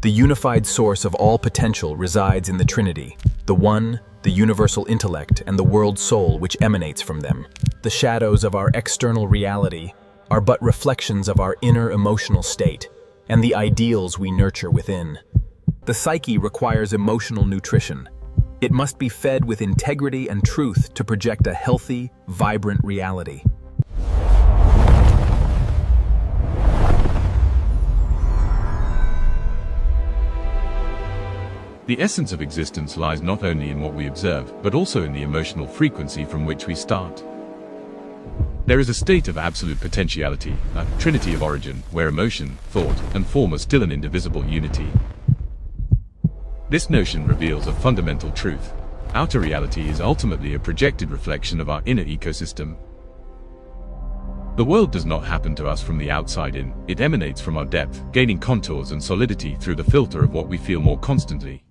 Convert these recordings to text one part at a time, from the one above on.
The unified source of all potential resides in the Trinity, the One, the universal intellect, and the world soul which emanates from them. The shadows of our external reality are but reflections of our inner emotional state and the ideals we nurture within. The psyche requires emotional nutrition. It must be fed with integrity and truth to project a healthy, vibrant reality. The essence of existence lies not only in what we observe, but also in the emotional frequency from which we start. There is a state of absolute potentiality, a Trinity of Origin, where emotion, thought, and form are still an indivisible unity. This notion reveals a fundamental truth. Outer reality is ultimately a projected reflection of our inner ecosystem. The world does not happen to us from the outside in, it emanates from our depth, gaining contours and solidity through the filter of what we feel more constantly.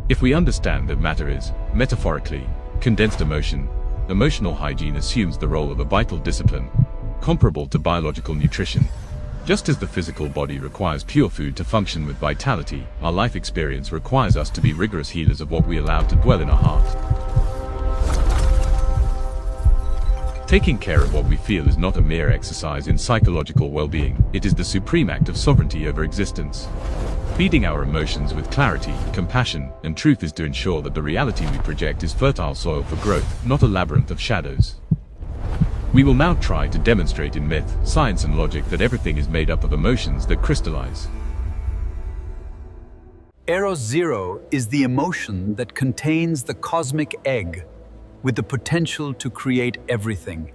If we understand that matter is, metaphorically, condensed emotion, emotional hygiene assumes the role of a vital discipline, comparable to biological nutrition. Just as the physical body requires pure food to function with vitality, our life experience requires us to be rigorous healers of what we allow to dwell in our heart. Taking care of what we feel is not a mere exercise in psychological well-being, it is the supreme act of sovereignty over existence. Feeding our emotions with clarity, compassion, and truth is to ensure that the reality we project is fertile soil for growth, not a labyrinth of shadows. We will now try to demonstrate in myth, science, and logic that everything is made up of emotions that crystallize. Eros Zero is the emotion that contains the cosmic egg, with the potential to create everything.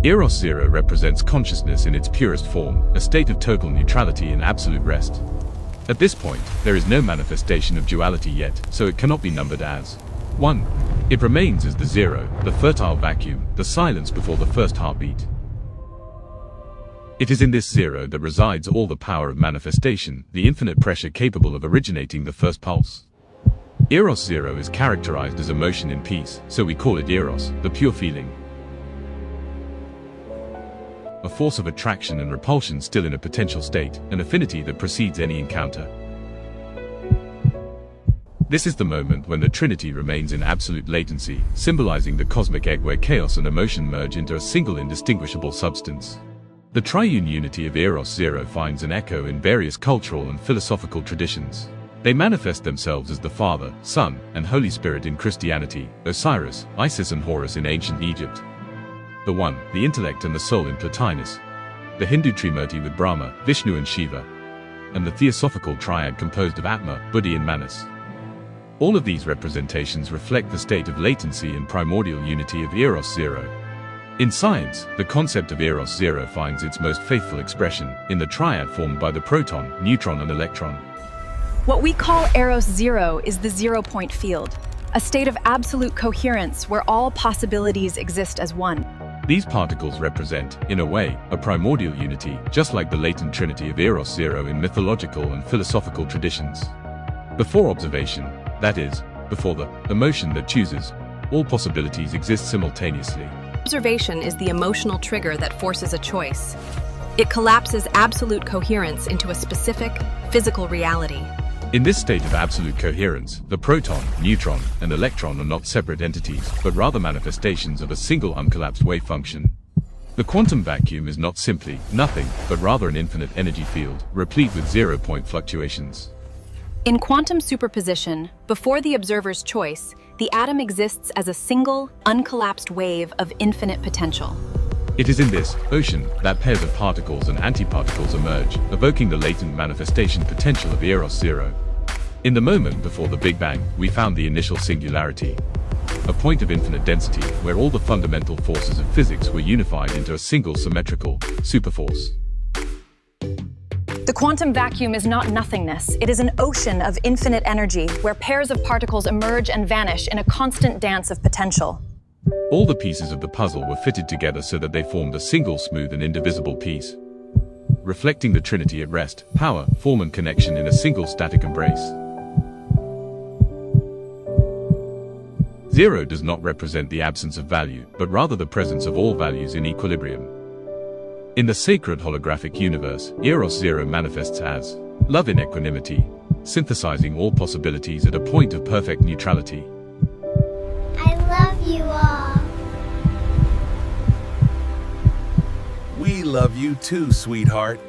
Eros Zero represents consciousness in its purest form, a state of total neutrality and absolute rest. At this point, there is no manifestation of duality yet, so it cannot be numbered as 1. It remains as the zero, the fertile vacuum, the silence before the first heartbeat. It is in this zero that resides all the power of manifestation, the infinite pressure capable of originating the first pulse. Eros Zero is characterized as emotion in peace, so we call it Eros, the pure feeling. A force of attraction and repulsion still in a potential state, an affinity that precedes any encounter. This is the moment when the Trinity remains in absolute latency, symbolizing the cosmic egg where chaos and emotion merge into a single indistinguishable substance. The triune unity of Eros Zero finds an echo in various cultural and philosophical traditions. They manifest themselves as the Father, Son, and Holy Spirit in Christianity, Osiris, Isis, and Horus in ancient Egypt. The One, the intellect and the soul in Plotinus. The Hindu Trimurti with Brahma, Vishnu and Shiva. And the theosophical triad composed of Atma, Buddhi and Manas. All of these representations reflect the state of latency and primordial unity of Eros Zero. In science, the concept of Eros Zero finds its most faithful expression in the triad formed by the proton, neutron and electron. What we call Eros Zero is the zero-point field, a state of absolute coherence where all possibilities exist as one. These particles represent, in a way, a primordial unity, just like the latent trinity of Eros Zero in mythological and philosophical traditions. Before observation, that is, before the emotion that chooses, all possibilities exist simultaneously. Observation is the emotional trigger that forces a choice. It collapses absolute coherence into a specific, physical reality. In this state of absolute coherence, the proton, neutron, and electron are not separate entities, but rather manifestations of a single uncollapsed wave function. The quantum vacuum is not simply nothing, but rather an infinite energy field, replete with zero-point fluctuations. In quantum superposition, before the observer's choice, the atom exists as a single, uncollapsed wave of infinite potential. It is in this ocean that pairs of particles and antiparticles emerge, evoking the latent manifestation potential of Eros Zero. In the moment before the Big Bang, we found the initial singularity, a point of infinite density where all the fundamental forces of physics were unified into a single symmetrical superforce. The quantum vacuum is not nothingness. It is an ocean of infinite energy where pairs of particles emerge and vanish in a constant dance of potential. All the pieces of the puzzle were fitted together so that they formed a single smooth and indivisible piece, reflecting the Trinity at rest, power, form and connection in a single static embrace. Zero does not represent the absence of value, but rather the presence of all values in equilibrium. In the sacred holographic universe, Eros Zero manifests as love in equanimity, synthesizing all possibilities at a point of perfect neutrality. I love you all. We love you too, sweetheart.